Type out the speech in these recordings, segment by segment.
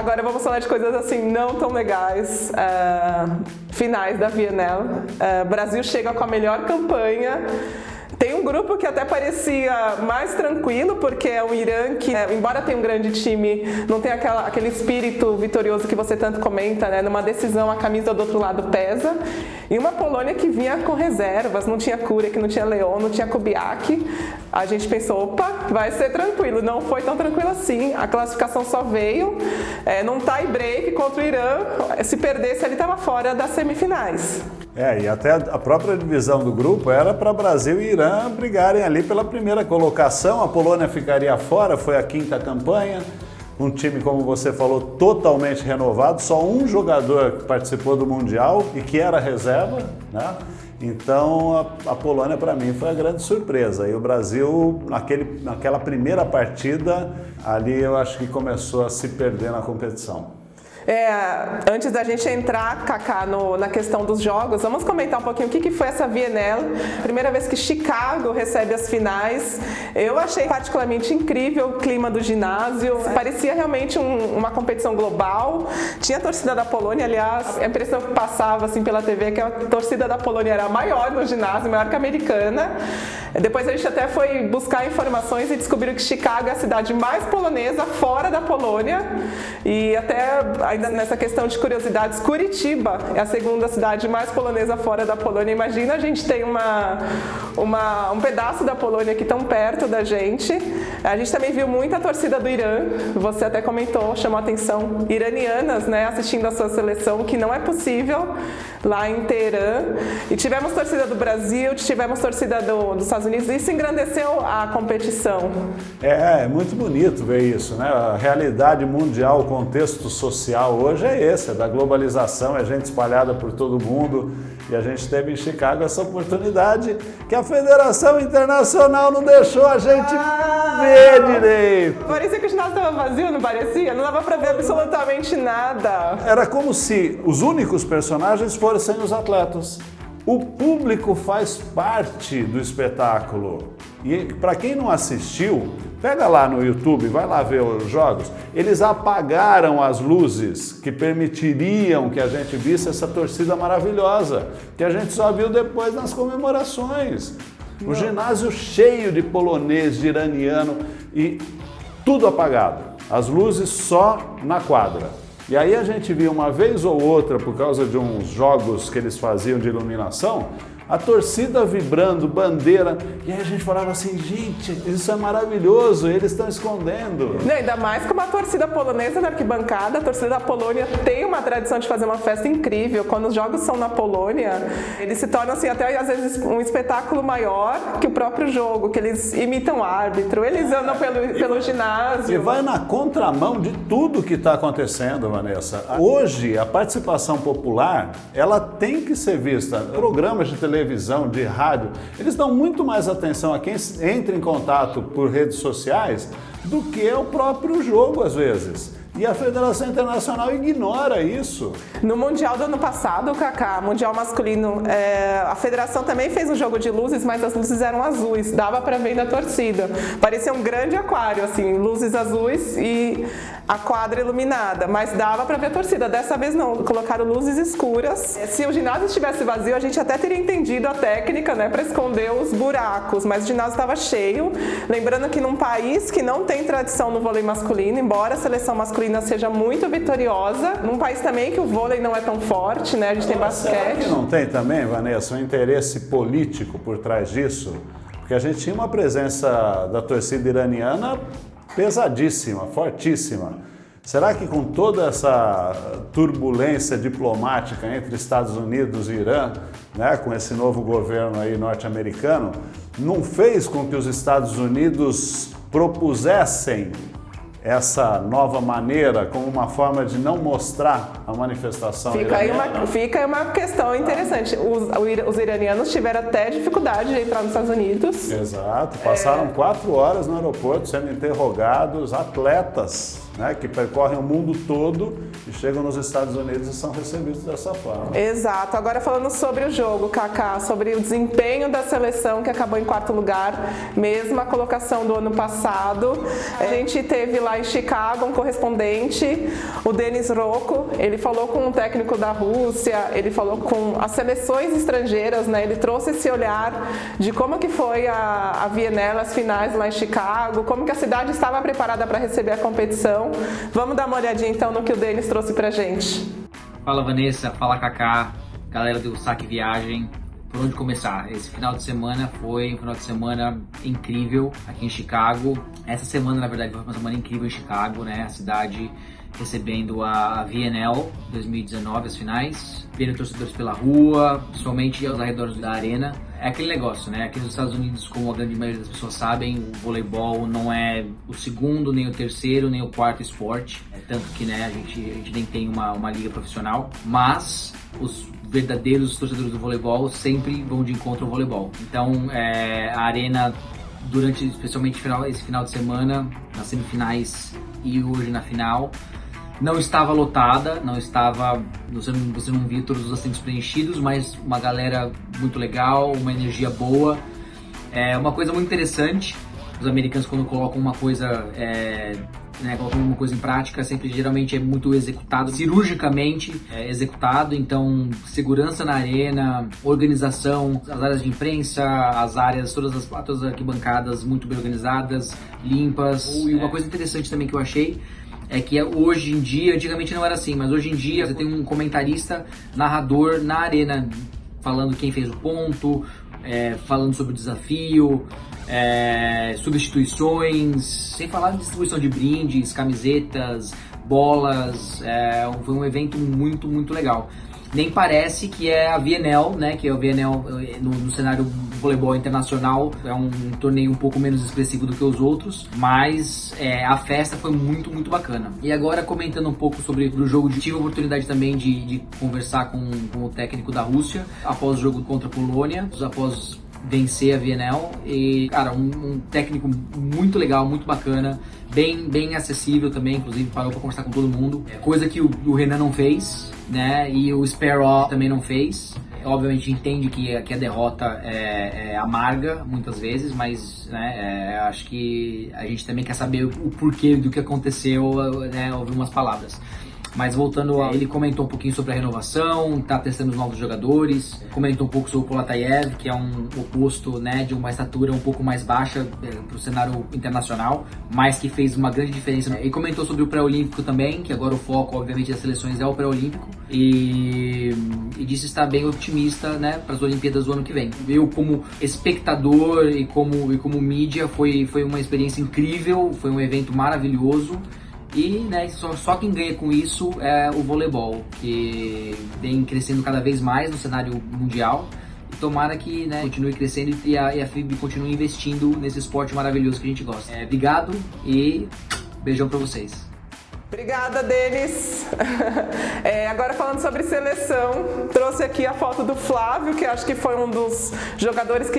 Agora vamos falar de coisas assim não tão legais. Finais da Bienal. O Brasil chega com a melhor campanha. Tem um grupo que até parecia mais tranquilo, porque é o Irã que, embora tenha um grande time, não tem aquele espírito vitorioso que você tanto comenta, né? Numa decisão, a camisa do outro lado pesa. E uma Polônia que vinha com reservas, não tinha Kurek, não tinha Leon, não tinha Kubiak. A gente pensou, opa, vai ser tranquilo. Não foi tão tranquilo assim. A classificação só veio num tie break contra o Irã. Se perdesse, ele estava fora das semifinais. E até a própria divisão do grupo era para Brasil e Irã brigarem ali pela primeira colocação. A Polônia ficaria fora, foi a quinta campanha. Um time, como você falou, totalmente renovado. Só um jogador que participou do Mundial e que era reserva, né? Então a Polônia para mim foi a grande surpresa. E o Brasil, naquela primeira partida, ali eu acho que começou a se perder na competição. Antes da gente entrar, Kaká, na questão dos jogos, vamos comentar um pouquinho o que foi essa Bienal. Primeira vez que Chicago recebe as finais. Eu achei particularmente incrível o clima do ginásio. Parecia realmente uma competição global. Tinha a torcida da Polônia, aliás, a impressão que passava assim, pela TV é que a torcida da Polônia era maior no ginásio, maior que a americana. Depois a gente até foi buscar informações e descobriu que Chicago é a cidade mais polonesa fora da Polônia. E até ainda nessa questão de curiosidades, Curitiba é a segunda cidade mais polonesa fora da Polônia. Imagina a gente tem um pedaço da Polônia aqui tão perto da gente. A gente também viu muita torcida do Irã, você até comentou, chamou a atenção, iranianas, né, assistindo a sua seleção, que não é possível lá em Teherã. E tivemos torcida do Brasil, tivemos torcida dos Estados Unidos, isso engrandeceu a competição. É muito bonito ver isso, né? A realidade mundial, o contexto social hoje é esse, é da globalização, é gente espalhada por todo mundo. E a gente teve em Chicago essa oportunidade que a Federação Internacional não deixou a gente ver direito. Parecia que o ginásio estava vazio, não parecia? Não dava para ver absolutamente nada. Era como se os únicos personagens fossem os atletas. O público faz parte do espetáculo. E para quem não assistiu, pega lá no YouTube, vai lá ver os jogos. Eles apagaram as luzes que permitiriam que a gente visse essa torcida maravilhosa, que a gente só viu depois nas comemorações. O ginásio cheio de polonês, de iraniano e tudo apagado. As luzes só na quadra. E aí a gente via uma vez ou outra, por causa de uns jogos que eles faziam de iluminação, a torcida vibrando, bandeira, e aí a gente falava assim, gente, isso é maravilhoso, eles estão escondendo. Não, ainda mais com uma torcida polonesa na arquibancada, a torcida da Polônia tem uma tradição de fazer uma festa incrível. Quando os jogos são na Polônia, eles se tornam assim, até às vezes um espetáculo maior que o próprio jogo, que eles imitam o árbitro, eles andam pelo ginásio. E vai na contramão de tudo que está acontecendo, Vanessa. Hoje, a participação popular, ela tem que ser vista. Programas de televisão, de rádio, eles dão muito mais atenção a quem entra em contato por redes sociais do que ao próprio jogo, às vezes. E a Federação Internacional ignora isso. No Mundial do ano passado, Kaká, Mundial masculino, a Federação também fez um jogo de luzes, mas as luzes eram azuis, dava para ver da torcida. Parecia um grande aquário, assim, luzes azuis e a quadra iluminada, mas dava para ver a torcida. Dessa vez não, colocaram luzes escuras. Se o ginásio estivesse vazio, a gente até teria entendido a técnica, né, para esconder os buracos, mas o ginásio estava cheio. Lembrando que num país que não tem tradição no vôlei masculino, embora a seleção masculina seja muito vitoriosa, num país também que o vôlei não é tão forte, né? A gente tem basquete. Será que não tem também, Vanessa, um interesse político por trás disso? Porque a gente tinha uma presença da torcida iraniana pesadíssima, fortíssima. Será que com toda essa turbulência diplomática entre Estados Unidos e Irã, né, com esse novo governo aí norte-americano, não fez com que os Estados Unidos propusessem essa nova maneira como uma forma de não mostrar a manifestação iraniana? Fica aí uma questão interessante. Os iranianos tiveram até dificuldade de entrar nos Estados Unidos. Exato, passaram 4 horas no aeroporto sendo interrogados, atletas. né, que percorrem o mundo todo e chegam nos Estados Unidos e são recebidos dessa forma. Exato. Agora falando sobre o jogo, Kaká, sobre o desempenho da seleção que acabou em 4º lugar, mesma colocação do ano passado. A gente teve lá em Chicago um correspondente, o Denis Rocco, ele falou com o técnico da Rússia, ele falou com as seleções estrangeiras, né? Ele trouxe esse olhar de como que foi a VNL, as finais lá em Chicago, como que a cidade estava preparada para receber a competição. Vamos dar uma olhadinha então no que o Denis trouxe pra gente. Fala Vanessa, fala Kaká, galera do Saque Viagem. Por onde começar? Esse final de semana foi um final de semana incrível aqui em Chicago. Essa semana, na verdade, foi uma semana incrível em Chicago, né? A cidade recebendo a VNL 2019, as finais, vendo torcedores pela rua, principalmente aos arredores da arena. É aquele negócio, né? Aqui nos Estados Unidos, como a grande maioria das pessoas sabem, o voleibol não é o segundo, nem o terceiro, nem o quarto esporte. É tanto que, né, a gente nem tem uma liga profissional, mas os verdadeiros torcedores do voleibol sempre vão de encontro ao voleibol. Então, a arena, durante especialmente esse final de semana, nas semifinais e hoje na final, não estava lotada, você não viu todos os assentos preenchidos, mas uma galera muito legal, uma energia boa. É uma coisa muito interessante, os americanos quando colocam uma coisa, colocam uma coisa em prática, geralmente é muito executado, cirurgicamente executado, então segurança na arena, organização, as áreas de imprensa, as áreas, todas as arquibancadas muito bem organizadas, limpas. E uma coisa interessante também que eu achei, é que hoje em dia, antigamente não era assim, mas hoje em dia você tem um comentarista, narrador na arena, falando quem fez o ponto, falando sobre o desafio, substituições, sem falar de distribuição de brindes, camisetas, bolas. Foi um evento muito, muito legal. Nem parece que é a VNL, né? Que é a VNL no cenário do voleibol internacional, é um torneio um pouco menos expressivo do que os outros, mas a festa foi muito, muito bacana. E agora comentando um pouco sobre o jogo, tive a oportunidade também de conversar com o técnico da Rússia após o jogo contra a Polônia, após vencer a VNL, e cara, um técnico muito legal, muito bacana, bem acessível também, inclusive parou para conversar com todo mundo, coisa que o Renan não fez, né, e o Sparrow também não fez. Obviamente entende que a derrota é amarga muitas vezes, mas né, acho que a gente também quer saber o porquê do que aconteceu, né, ouvir umas palavras. Mas voltando, ele comentou um pouquinho sobre a renovação, está testando os novos jogadores, comentou um pouco sobre o Polatayev, que é um oposto, né, de uma estatura um pouco mais baixa para o cenário internacional, mas que fez uma grande diferença. Ele comentou sobre o pré-olímpico também, que agora o foco, obviamente, das seleções é o pré-olímpico, e disse estar bem otimista, né, para as Olimpíadas do ano que vem. Eu, como espectador e como mídia, foi uma experiência incrível, foi um evento maravilhoso. E né, só quem ganha com isso é o voleibol, que vem crescendo cada vez mais no cenário mundial. E tomara que né, continue crescendo e a FIB continue investindo nesse esporte maravilhoso que a gente gosta. Obrigado e beijão pra vocês. Obrigada, Denis. Agora falando sobre seleção, trouxe aqui a foto do Flávio, que acho que foi um dos jogadores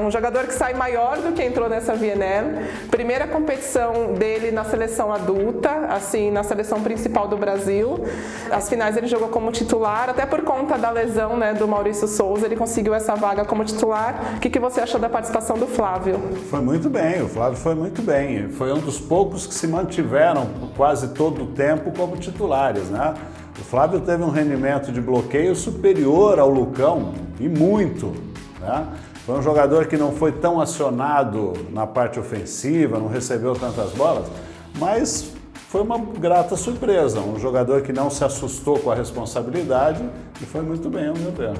um jogador que sai maior do que entrou nessa VNL. Primeira competição dele na seleção adulta, assim, na seleção principal do Brasil. As finais ele jogou como titular, até por conta da lesão, né, do Maurício Souza, ele conseguiu essa vaga como titular. O que você achou da participação do Flávio? Foi muito bem, o Flávio foi muito bem. Foi um dos poucos que se mantiveram quase todo o tempo como titulares, né? O Flávio teve um rendimento de bloqueio superior ao Lucão, e muito, né? Foi um jogador que não foi tão acionado na parte ofensiva, não recebeu tantas bolas, mas foi uma grata surpresa, um jogador que não se assustou com a responsabilidade e foi muito bem, ao meu ver.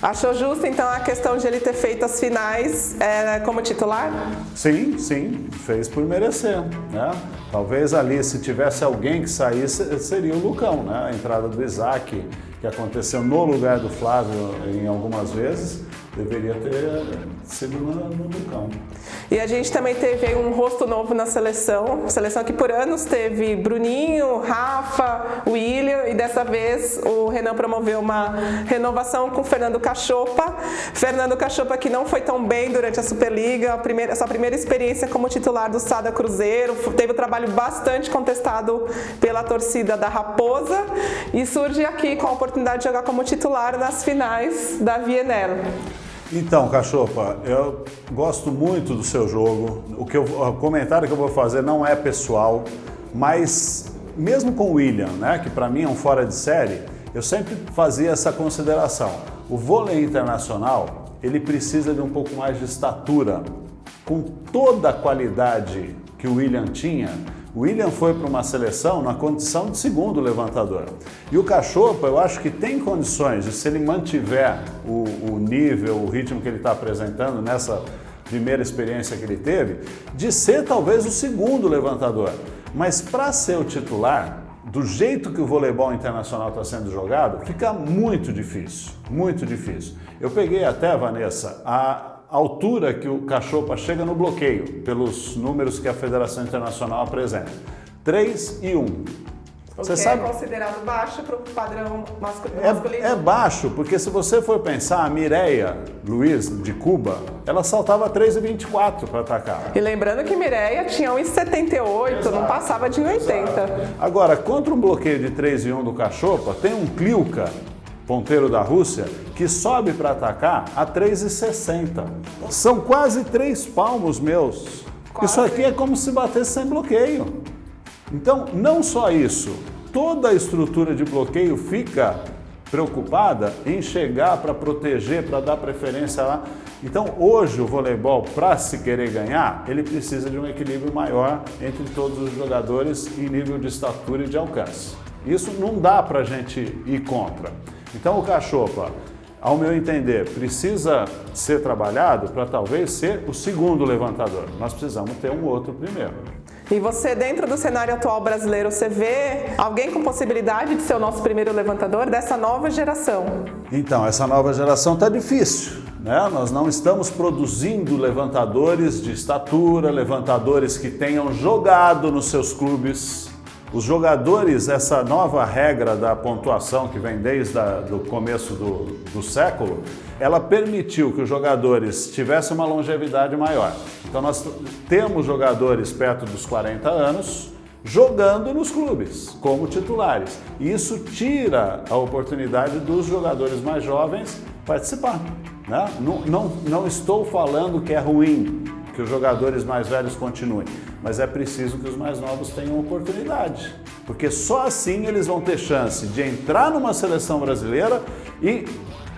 Achou justo, então, a questão de ele ter feito as finais como titular? Sim, fez por merecer, né? Talvez ali, se tivesse alguém que saísse, seria o Lucão, né? A entrada do Isaac, que aconteceu no lugar do Flávio em algumas vezes, deveria ter sido no Lucão. E a gente também teve aí um rosto novo na seleção que por anos teve Bruninho, Rafa, William, e dessa vez o Renan promoveu uma renovação com Fernando Cachopa. Fernando Cachopa que não foi tão bem durante a Superliga, a sua primeira experiência como titular do Sada Cruzeiro, teve um trabalho bastante contestado pela torcida da Raposa e surge aqui com a oportunidade de jogar como titular nas finais da VNL. Então, Cachopa, eu gosto muito do seu jogo. O comentário que eu vou fazer não é pessoal, mas mesmo com o William, né, que para mim é um fora de série, eu sempre fazia essa consideração. O vôlei internacional, ele precisa de um pouco mais de estatura. Com toda a qualidade que o William tinha, o William foi para uma seleção na condição de segundo levantador. E o Cachopa, eu acho que tem condições de, se ele mantiver o nível, o ritmo que ele está apresentando nessa primeira experiência que ele teve, de ser talvez o segundo levantador. Mas para ser o titular, do jeito que o voleibol internacional está sendo jogado, fica muito difícil, muito difícil. Eu peguei até, Vanessa, a altura que o Cachopa chega no bloqueio, pelos números que a Federação Internacional apresenta. 3 e 1. Você sabe, é considerado baixo para o padrão masculino? É baixo, porque se você for pensar, a Mireia Luiz, de Cuba, ela saltava 3,24 para atacar. E lembrando que Mireia tinha 1,78, não passava de 1,80. Agora, contra um bloqueio de 3 e 1 do Cachopa, tem um Kliuka, ponteiro da Rússia, que sobe para atacar a 3,60. São quase 3 palmos meus. Isso aqui é como se batesse sem bloqueio. Então, não só isso, toda a estrutura de bloqueio fica preocupada em chegar para proteger, para dar preferência lá. Então, hoje o voleibol, para se querer ganhar, ele precisa de um equilíbrio maior entre todos os jogadores em nível de estatura e de alcance. Isso não dá para a gente ir contra. Então, o Cachopa, ao meu entender, precisa ser trabalhado para talvez ser o segundo levantador. Nós precisamos ter um outro primeiro. E você, dentro do cenário atual brasileiro, você vê alguém com possibilidade de ser o nosso primeiro levantador dessa nova geração? Então, essa nova geração está difícil, né? Nós não estamos produzindo levantadores de estatura, levantadores que tenham jogado nos seus clubes. Os jogadores, essa nova regra da pontuação que vem desde o começo do século, ela permitiu que os jogadores tivessem uma longevidade maior. Então nós temos jogadores perto dos 40 anos jogando nos clubes como titulares. E isso tira a oportunidade dos jogadores mais jovens participar, né? Não estou falando que é ruim que os jogadores mais velhos continuem, mas é preciso que os mais novos tenham oportunidade, porque só assim eles vão ter chance de entrar numa seleção brasileira e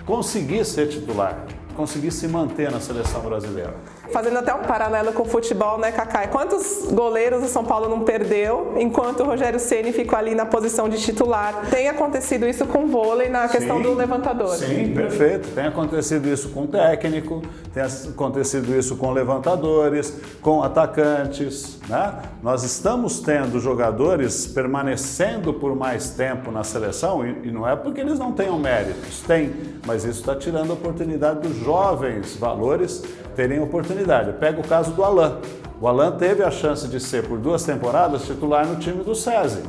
conseguir ser titular, conseguir se manter na seleção brasileira. Fazendo até um paralelo com o futebol, né, Cacá? Quantos goleiros o São Paulo não perdeu enquanto o Rogério Ceni ficou ali na posição de titular? Tem acontecido isso com o vôlei na questão do levantador? Sim, perfeito. Tem acontecido isso com técnico, tem acontecido isso com levantadores, com atacantes, né? Nós estamos tendo jogadores permanecendo por mais tempo na seleção e não é porque eles não tenham méritos, tem, mas isso está tirando a oportunidade dos jovens valores terem oportunidade. Pega o caso do Alain. O Alain teve a chance de ser, por 2 temporadas, titular no time do SESI.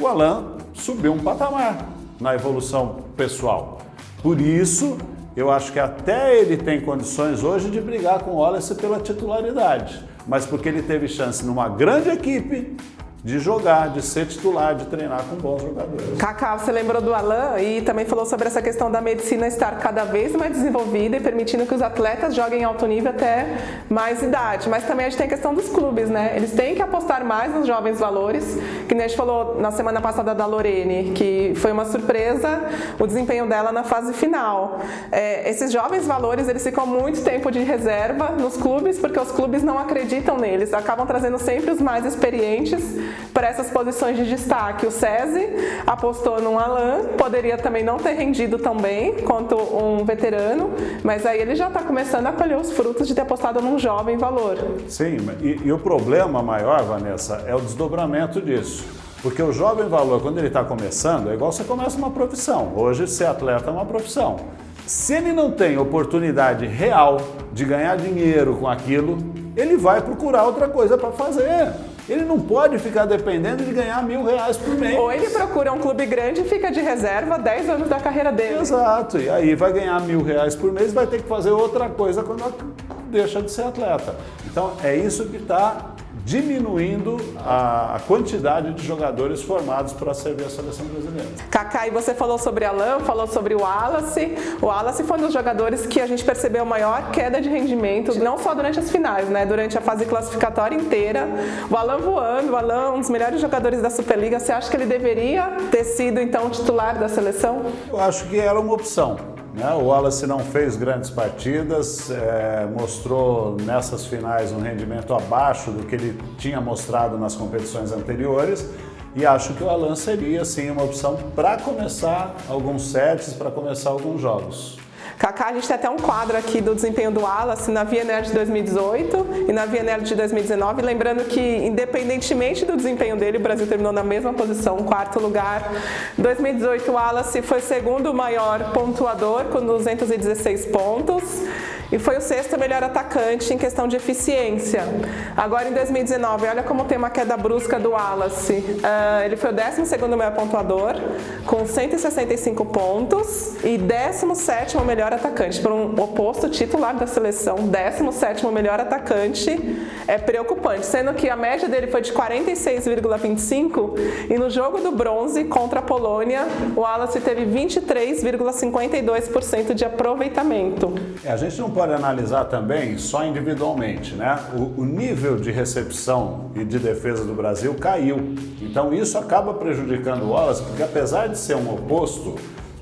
O Alain subiu um patamar na evolução pessoal. Por isso, eu acho que até ele tem condições hoje de brigar com o Wallace pela titularidade. Mas porque ele teve chance numa grande equipe de jogar, de ser titular, de treinar com bons jogadores. Cacá, você lembrou do Alain e também falou sobre essa questão da medicina estar cada vez mais desenvolvida e permitindo que os atletas joguem em alto nível até mais idade. Mas também a gente tem a questão dos clubes, né? Eles têm que apostar mais nos jovens valores, que nem a gente falou na semana passada da Lorene, que foi uma surpresa o desempenho dela na fase final. Esses jovens valores, eles ficam muito tempo de reserva nos clubes, porque os clubes não acreditam neles, acabam trazendo sempre os mais experientes para essas posições de destaque. O SESI apostou num Alain, poderia também não ter rendido tão bem quanto um veterano, mas aí ele já está começando a colher os frutos de ter apostado num jovem valor. Sim, e o problema maior, Vanessa, é o desdobramento disso. Porque o jovem valor, quando ele está começando, é igual você começa uma profissão. Hoje, ser atleta é uma profissão. Se ele não tem oportunidade real de ganhar dinheiro com aquilo, ele vai procurar outra coisa para fazer. Ele não pode ficar dependendo de ganhar R$1.000 por mês. Ou ele procura um clube grande e fica de reserva 10 anos da carreira dele. Exato, e aí vai ganhar R$1.000 por mês, vai ter que fazer outra coisa quando deixa de ser atleta. Então é isso que está diminuindo a quantidade de jogadores formados para servir a seleção brasileira. Kaká, e você falou sobre Alan, falou sobre o Wallace. O Wallace foi um dos jogadores que a gente percebeu maior queda de rendimento, não só durante as finais, né? Durante a fase classificatória inteira. O Alan voando, o Alan, um dos melhores jogadores da Superliga. Você acha que ele deveria ter sido, então, titular da seleção? Eu acho que era uma opção. O Wallace não fez grandes partidas, mostrou nessas finais um rendimento abaixo do que ele tinha mostrado nas competições anteriores e acho que o Alan seria sim uma opção para começar alguns sets, para começar alguns jogos. Kaká, a gente tem até um quadro aqui do desempenho do Wallace na VNL de 2018 e na VNL de 2019, lembrando que, independentemente do desempenho dele, o Brasil terminou na mesma posição, quarto lugar. Em 2018, o Wallace foi o segundo maior pontuador, com 216 pontos, e foi o sexto melhor atacante em questão de eficiência. Agora, em 2019, olha como tem uma queda brusca do Wallace. Ele foi o 12º maior pontuador, com 165 pontos, e 17º melhor atacante. Por um oposto titular da seleção, 17º melhor atacante, é preocupante. Sendo que a média dele foi de 46,25 e no jogo do bronze contra a Polônia, o Wallace teve 23,52% de aproveitamento. A gente não pode analisar também só individualmente, né? O nível de recepção e de defesa do Brasil caiu. Então isso acaba prejudicando o Wallace, porque apesar de ser um oposto,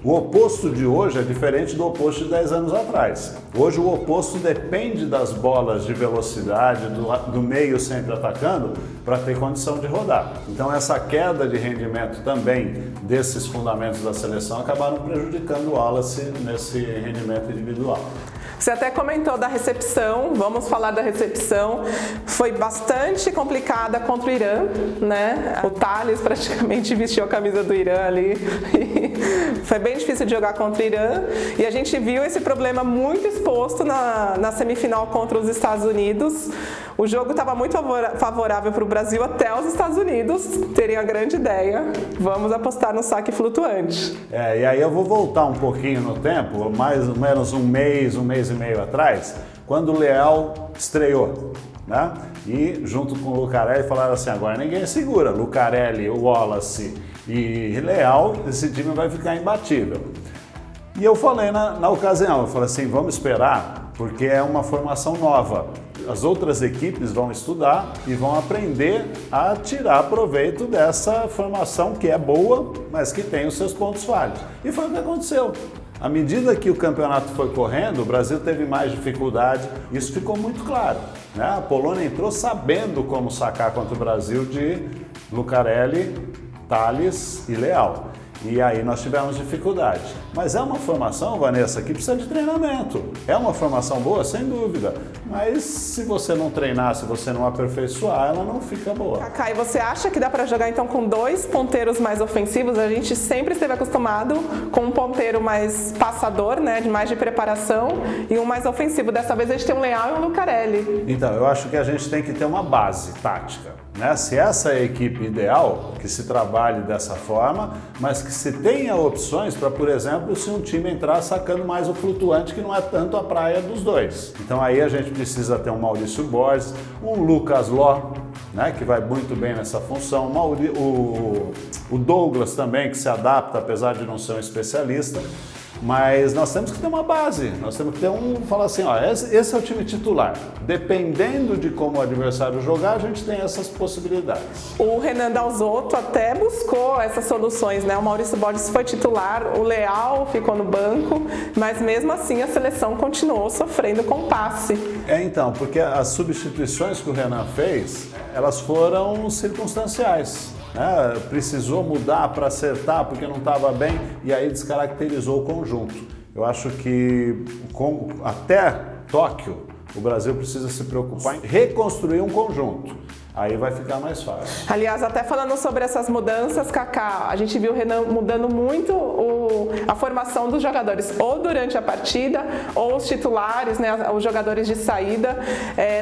o oposto de hoje é diferente do oposto de 10 anos atrás. Hoje o oposto depende das bolas de velocidade, do meio sempre atacando, para ter condição de rodar. Então essa queda de rendimento também desses fundamentos da seleção acabaram prejudicando o Wallace nesse rendimento individual. Você até comentou da recepção, vamos falar da recepção. Foi bastante complicada contra o Irã, né? O Thales praticamente vestiu a camisa do Irã ali. Foi bem difícil de jogar contra o Irã. E a gente viu esse problema muito exposto na semifinal contra os Estados Unidos. O jogo estava muito favorável para o Brasil até os Estados Unidos terem a grande ideia. Vamos apostar no saque flutuante. E aí eu vou voltar um pouquinho no tempo, mais ou menos um mês e meio atrás, quando o Leal estreou, né? E junto com o Lucarelli falaram assim, agora ninguém segura, Lucarelli, Wallace e Leal, esse time vai ficar imbatível. E eu falei na ocasião, eu falei assim, vamos esperar, porque é uma formação nova. As outras equipes vão estudar e vão aprender a tirar proveito dessa formação que é boa, mas que tem os seus pontos falhos. E foi o que aconteceu. À medida que o campeonato foi correndo, o Brasil teve mais dificuldade, isso ficou muito claro, né? A Polônia entrou sabendo como sacar contra o Brasil de Lucarelli, Thales e Leal. E aí nós tivemos dificuldade. Mas é uma formação, Vanessa, que precisa de treinamento. É uma formação boa, sem dúvida. Mas se você não treinar, se você não aperfeiçoar, ela não fica boa. Kaká, e você acha que dá para jogar então com dois ponteiros mais ofensivos? A gente sempre esteve acostumado com um ponteiro mais passador, né, de mais de preparação, e um mais ofensivo. Dessa vez a gente tem um Leal e um Lucarelli. Então, eu acho que a gente tem que ter uma base tática, né? Se essa é a equipe ideal, que se trabalhe dessa forma, mas que se tenha opções para, por exemplo, se um time entrar sacando mais o flutuante, que não é tanto a praia dos dois. Então aí a gente precisa ter um Maurício Borges, um Lucas Ló, né, que vai muito bem nessa função, o Douglas também, que se adapta, apesar de não ser um especialista. Mas nós temos que ter uma base, nós temos que ter falar assim, ó, esse é o time titular. Dependendo de como o adversário jogar, a gente tem essas possibilidades. O Renan Dalzotto até buscou essas soluções, né? O Maurício Borges foi titular, o Leal ficou no banco, mas mesmo assim a seleção continuou sofrendo com passe. Então, porque as substituições que o Renan fez, elas foram circunstanciais. Precisou mudar para acertar porque não estava bem e aí descaracterizou o conjunto. Eu acho que até Tóquio o Brasil precisa se preocupar em reconstruir um conjunto. Aí vai ficar mais fácil. Aliás, até falando sobre essas mudanças, Kaká, a gente viu o Renan mudando muito com a formação dos jogadores, ou durante a partida, ou os titulares, né, os jogadores de saída.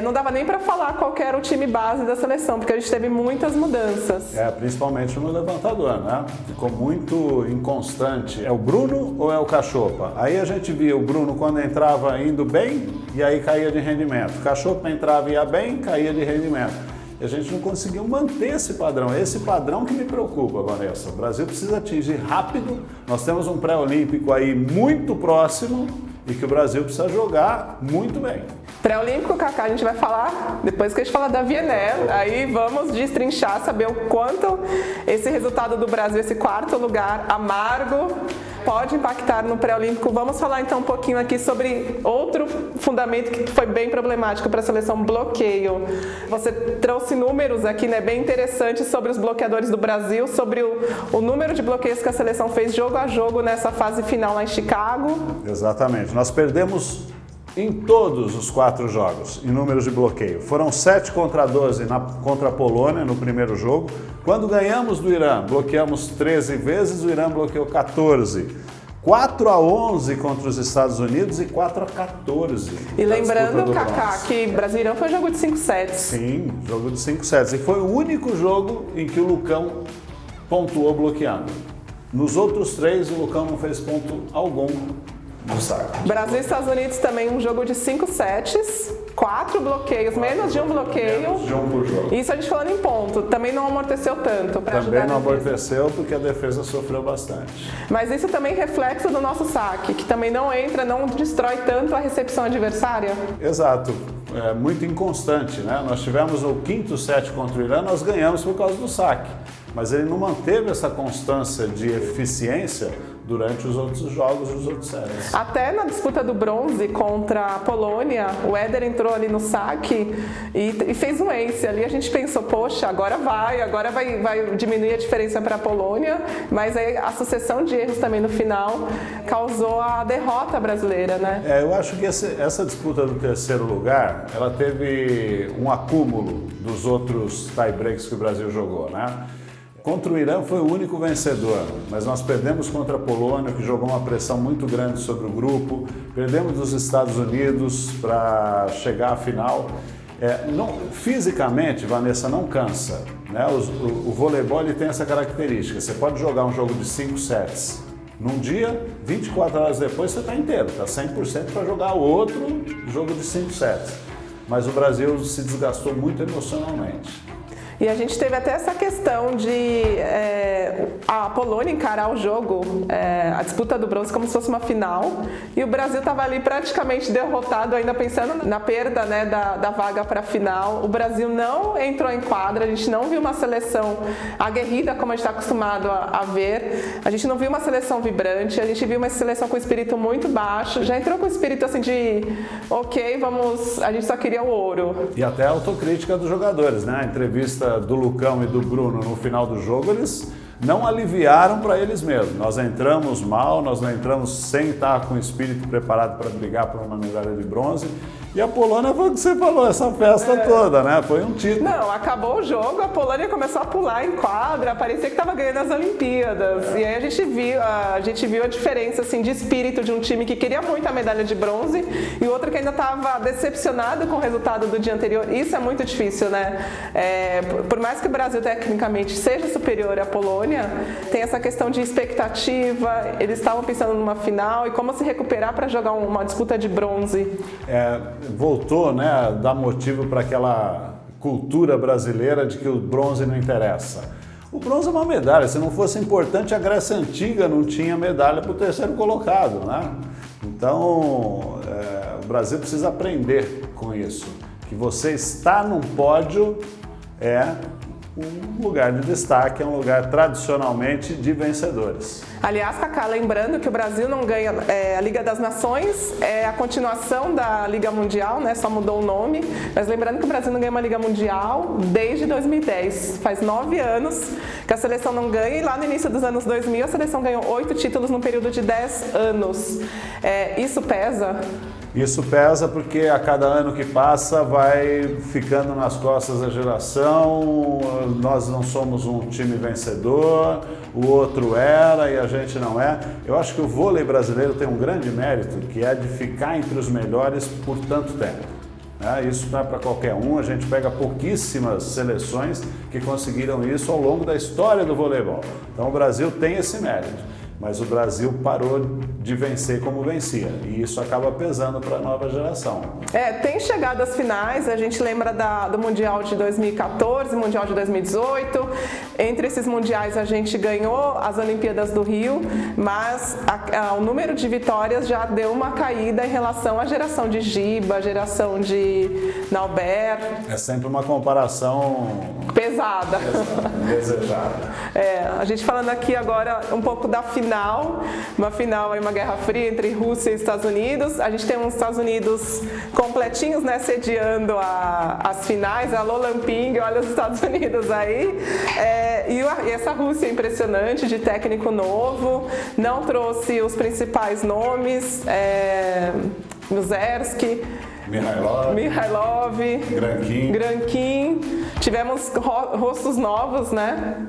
Não dava nem para falar qual que era o time base da seleção, porque a gente teve muitas mudanças. Principalmente no levantador, né? Ficou muito inconstante. É o Bruno ou é o Cachopa? Aí a gente via o Bruno quando entrava indo bem e aí caía de rendimento. O Cachopa entrava e ia bem, caía de rendimento. E a gente não conseguiu manter esse padrão. É esse padrão que me preocupa, Vanessa. O Brasil precisa atingir rápido. Nós temos um pré-olímpico aí muito próximo e que o Brasil precisa jogar muito bem. Pré-olímpico, Kaká, a gente vai falar depois que a gente falar da VNL. Aí vamos destrinchar, saber o quanto esse resultado do Brasil, esse quarto lugar amargo, pode impactar no pré-olímpico. Vamos falar então um pouquinho aqui sobre outro fundamento que foi bem problemático para a seleção, bloqueio. Você trouxe números aqui, né, bem interessantes sobre os bloqueadores do Brasil, sobre o número de bloqueios que a seleção fez jogo a jogo nessa fase final lá em Chicago. Exatamente. Nós perdemos em todos os 4 jogos, em números de bloqueio. Foram 7 contra 12 contra a Polônia no primeiro jogo. Quando ganhamos do Irã, bloqueamos 13 vezes, o Irã bloqueou 14. 4-11 contra os Estados Unidos e 4-14. E lembrando, Kaká, que Brasil e Irã foi jogo de 5 sets. Sim, jogo de 5 sets. E foi o único jogo em que o Lucão pontuou bloqueando. Nos outros 3, o Lucão não fez ponto algum. Brasil e Estados Unidos também um jogo de 5 sets, 4 bloqueios, menos de um bloqueio. Menos de um por jogo. Isso a gente falando em ponto, também não amorteceu tanto para ajudar. Também não amorteceu porque a defesa sofreu bastante. Mas isso também é reflexo do nosso saque, que também não entra, não destrói tanto a recepção adversária. Exato, é muito inconstante, né? Nós tivemos o 5º set contra o Irã, nós ganhamos por causa do saque. Mas ele não manteve essa constância de eficiência durante os outros jogos, os outros sets. Até na disputa do bronze contra a Polônia, o Éder entrou ali no saque e fez um ace. Ali a gente pensou, poxa, agora vai diminuir a diferença para a Polônia, mas aí a sucessão de erros também no final causou a derrota brasileira, né? Eu acho que essa disputa do terceiro lugar, ela teve um acúmulo dos outros tie-breaks que o Brasil jogou, né? Contra o Irã foi o único vencedor, mas nós perdemos contra a Polônia, que jogou uma pressão muito grande sobre o grupo, perdemos dos Estados Unidos para chegar à final. Fisicamente, Vanessa, não cansa, né? O voleibol ele tem essa característica, você pode jogar um jogo de 5 sets num dia, 24 horas depois você está inteiro, está 100% para jogar outro jogo de 5 sets. Mas o Brasil se desgastou muito emocionalmente. E a gente teve até essa questão de a Polônia encarar o jogo, a disputa do bronze, como se fosse uma final. E o Brasil estava ali praticamente derrotado, ainda pensando na perda, né, da vaga para a final. O Brasil não entrou em quadra, a gente não viu uma seleção aguerrida como a gente está acostumado a ver. A gente não viu uma seleção vibrante, a gente viu uma seleção com espírito muito baixo. Já entrou com espírito assim de, ok, a gente só queria o ouro. E até a autocrítica dos jogadores, né? A entrevista do Lucão e do Bruno no final do jogo, eles não aliviaram para eles mesmos. Nós entramos mal, nós não entramos sem estar com o espírito preparado para brigar por uma medalha de bronze. E a Polônia foi o que você falou, essa festa toda, né? Foi um título. Não, acabou o jogo, a Polônia começou a pular em quadra, parecia que estava ganhando as Olimpíadas. E aí a gente viu a diferença assim, de espírito de um time que queria muito a medalha de bronze e o outro que ainda estava decepcionado com o resultado do dia anterior. Isso é muito difícil, né? Por mais que o Brasil tecnicamente seja superior à Polônia, tem essa questão de expectativa, eles estavam pensando numa final e como se recuperar para jogar uma disputa de bronze. Voltou, né, dar motivo para aquela cultura brasileira de que o bronze não interessa. O bronze é uma medalha, se não fosse importante, a Grécia Antiga não tinha medalha para o terceiro colocado, né? Então, o Brasil precisa aprender com isso, que você está num pódio um lugar de destaque, é um lugar tradicionalmente de vencedores. Aliás, Kaká, lembrando que o Brasil não ganha a Liga das Nações, é a continuação da Liga Mundial, né? Só mudou o nome, mas lembrando que o Brasil não ganha uma Liga Mundial desde 2010, faz 9 anos que a seleção não ganha e lá no início dos anos 2000 a seleção ganhou 8 títulos num período de 10 anos. Isso pesa? Isso pesa porque a cada ano que passa vai ficando nas costas da geração, nós não somos um time vencedor, o outro era e a gente não é. Eu acho que o vôlei brasileiro tem um grande mérito, que é de ficar entre os melhores por tanto tempo. Isso não é para qualquer um, a gente pega pouquíssimas seleções que conseguiram isso ao longo da história do voleibol. Então o Brasil tem esse mérito. Mas o Brasil parou de vencer como vencia, e isso acaba pesando para a nova geração. Tem chegado às finais, a gente lembra do Mundial de 2014, Mundial de 2018, entre esses mundiais a gente ganhou as Olimpíadas do Rio, mas o número de vitórias já deu uma caída em relação à geração de Giba, a geração de Nauber. É sempre uma comparação pesada. Desejada. A gente falando aqui agora um pouco da final, uma guerra fria entre Rússia e Estados Unidos. A gente tem uns Estados Unidos completinhos, né, sediando as finais. Alô, Lamping, olha os Estados Unidos aí. E essa Rússia impressionante, de técnico novo, não trouxe os principais nomes, Muzersky, Mihailov, Grankin. Tivemos rostos novos, né?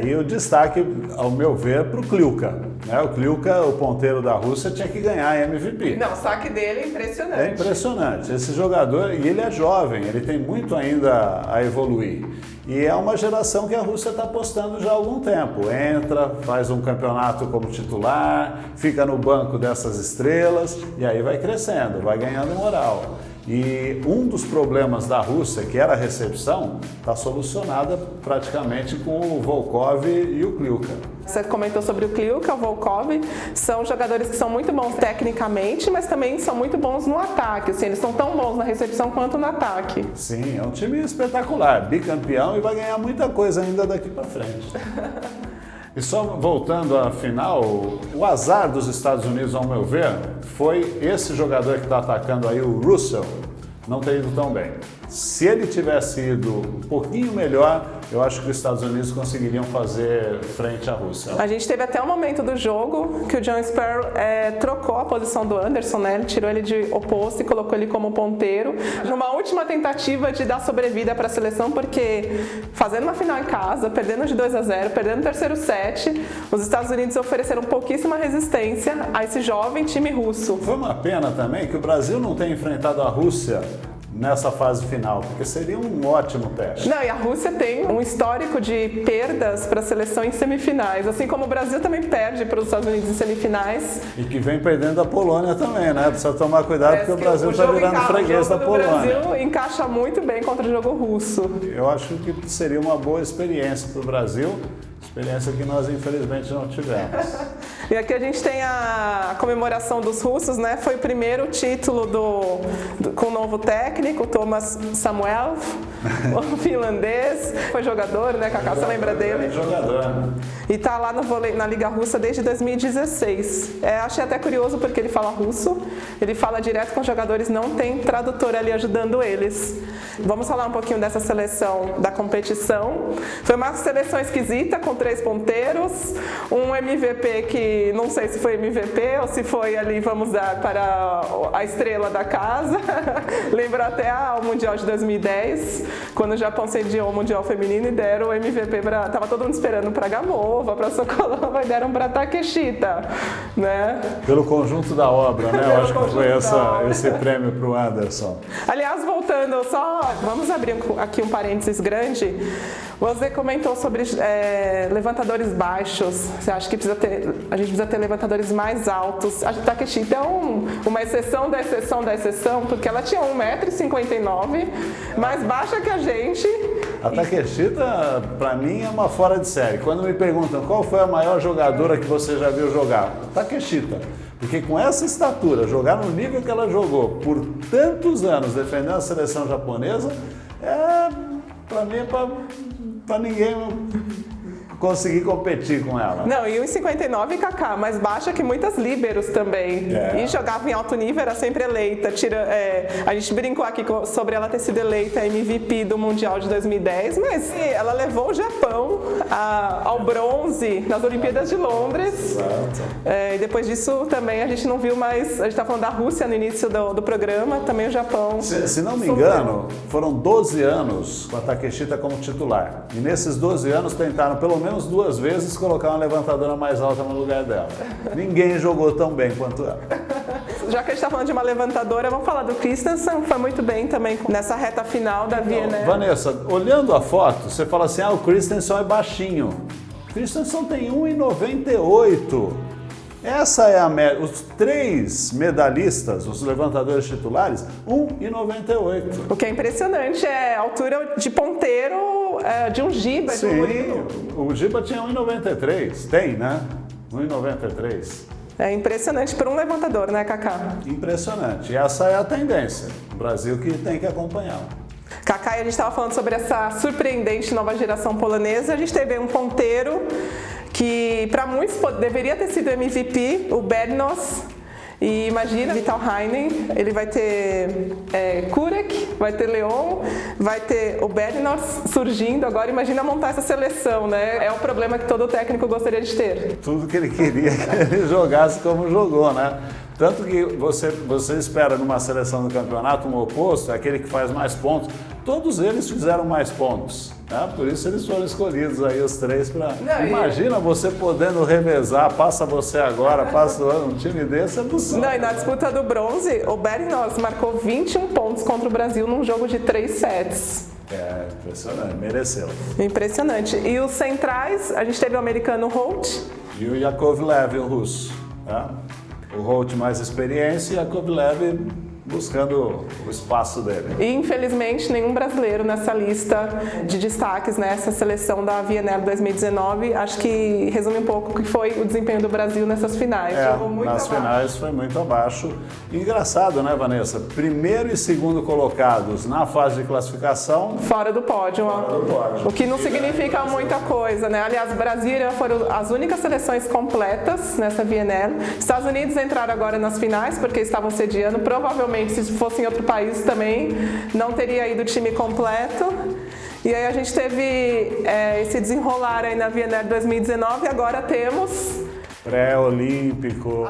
E o destaque, ao meu ver, para o Kliuka. O Kliuka, o ponteiro da Rússia, tinha que ganhar MVP. Não, o saque dele é impressionante. É impressionante. Esse jogador, e ele é jovem, ele tem muito ainda a evoluir. E é uma geração que a Rússia está apostando já há algum tempo. Entra, faz um campeonato como titular, fica no banco dessas estrelas, e aí vai crescendo, vai ganhando moral. E um dos problemas da Rússia, que era a recepção, está solucionada praticamente com o Volkov e o Kliuka. Você comentou sobre o Kliuka, o Volkov, são jogadores que são muito bons tecnicamente, mas também são muito bons no ataque. Assim, eles são tão bons na recepção quanto no ataque. Sim, é um time espetacular, bicampeão, e vai ganhar muita coisa ainda daqui para frente. E só voltando à final, o azar dos Estados Unidos, ao meu ver, foi esse jogador que está atacando aí, o Russell, não ter ido tão bem. Se ele tivesse ido um pouquinho melhor, eu acho que os Estados Unidos conseguiriam fazer frente à Rússia. A gente teve até um momento do jogo que o John Sparrow trocou a posição do Anderson, né? Ele tirou ele de oposto e colocou ele como ponteiro. Numa última tentativa de dar sobrevida para a seleção, porque fazendo uma final em casa, perdendo de 2-0, perdendo o terceiro set, os Estados Unidos ofereceram pouquíssima resistência a esse jovem time russo. Foi uma pena também que o Brasil não tenha enfrentado a Rússia nessa fase final, porque seria um ótimo teste. Não, e a Rússia tem um histórico de perdas para a seleção em semifinais, assim como o Brasil também perde para os Estados Unidos em semifinais. E que vem perdendo a Polônia também, né? Precisa tomar cuidado porque o Brasil está virando freguês da Polônia. O Brasil encaixa muito bem contra o jogo russo. Eu acho que seria uma boa experiência para o Brasil, experiência que nós infelizmente não tivemos. E aqui a gente tem a comemoração dos russos, né? Foi o primeiro título com o novo técnico, Thomas Samuel, o finlandês. Foi jogador, né, Cacá? Você lembra dele? Jogador. E tá lá na Liga Russa desde 2016. Achei até curioso porque ele fala russo, ele fala direto com os jogadores, não tem tradutor ali ajudando eles. Vamos falar um pouquinho dessa seleção da competição. Foi uma seleção esquisita, com 3 ponteiros, um MVP que não sei se foi MVP ou se foi ali, vamos dar para a estrela da casa. Lembra até o Mundial de 2010, quando o Japão sediou o Mundial Feminino e deram o MVP para... Tava todo mundo esperando para Gamova, para Sokolova e deram para Takeshita, né? Pelo conjunto da obra, né? Eu acho que foi esse prêmio para o Anderson. Aliás, voltando, vamos abrir aqui um parênteses grande. Você comentou sobre levantadores baixos. Você acha que a gente precisa ter levantadores mais altos? A Takeshita é uma exceção da exceção da exceção, porque ela tinha 1,59 m, mais baixa que a gente. A Takeshita, para mim, é uma fora de série. Quando me perguntam qual foi a maior jogadora que você já viu jogar, Takeshita. Porque com essa estatura, jogar no nível que ela jogou por tantos anos defendendo a seleção japonesa, para mim, para ninguém conseguir competir com ela. Não, e 1,59 Kaká, mais baixa que muitas líberos também. E jogava em alto nível, era sempre eleita. A gente brincou aqui sobre ela ter sido eleita MVP do Mundial de 2010, mas ela levou o Japão ao bronze nas Olimpíadas de Londres. E depois disso também a gente não viu mais. A gente tá falando da Rússia no início do programa, também o Japão. Se não me engano, foram 12 anos com a Takeshita como titular. E nesses 12 anos tentaram pelo menos 2 vezes colocar uma levantadora mais alta no lugar dela. Ninguém jogou tão bem quanto ela. Já que a gente está falando de uma levantadora, vamos falar do Christensen, foi muito bem também nessa reta final da VNL. Vanessa, olhando a foto, você fala assim, o Christensen é baixinho. O Christensen tem 1,98. Essa é a média. Os 3 medalhistas, os levantadores titulares, 1,98. O que é impressionante é a altura de ponteiro de um Giba. Sim, o Giba tinha 1,93. Tem, né? 1,93. É impressionante para um levantador, né, Kaká? Impressionante. E essa é a tendência. O Brasil que tem que acompanhar. Kaká, a gente estava falando sobre essa surpreendente nova geração polonesa. A gente teve um ponteiro que para muitos deveria ter sido MVP, o Bernos. E imagina, Vital Heinen, ele vai ter Kurek, vai ter Leon, vai ter o Bernos surgindo. Agora imagina montar essa seleção, né? É o problema que todo técnico gostaria de ter. Tudo que ele queria que ele jogasse como jogou, né? Tanto que você espera numa seleção do campeonato um oposto, aquele que faz mais pontos. Todos eles fizeram mais pontos, né? Por isso eles foram escolhidos aí os 3 para... Imagina você podendo revezar, passa você agora, passa o ano, um time desse é do céu. Não, e na disputa do bronze, o Bernos marcou 21 pontos contra o Brasil num jogo de 3 sets. Impressionante, mereceu. Impressionante. E os centrais, a gente teve o americano Holt. E o Yakovlev, o russo. Tá? O Holt mais experiência e o Yakovlev buscando o espaço dele. E infelizmente nenhum brasileiro nessa lista de destaques, nessa seleção da VNL 2019. Acho que resume um pouco o que foi o desempenho do Brasil nessas finais. Nas finais foi muito abaixo. Engraçado, né, Vanessa? Primeiro e segundo colocados na fase de classificação. Fora do pódio. O que não significa muita coisa, né? Aliás, o Brasil e Irã foram as únicas seleções completas nessa VNL. Estados Unidos entraram agora nas finais porque estavam sediando. Provavelmente, se fosse em outro país também, não teria ido o time completo. E aí a gente teve esse desenrolar aí na VNL 2019 e agora temos... Pré-olímpico.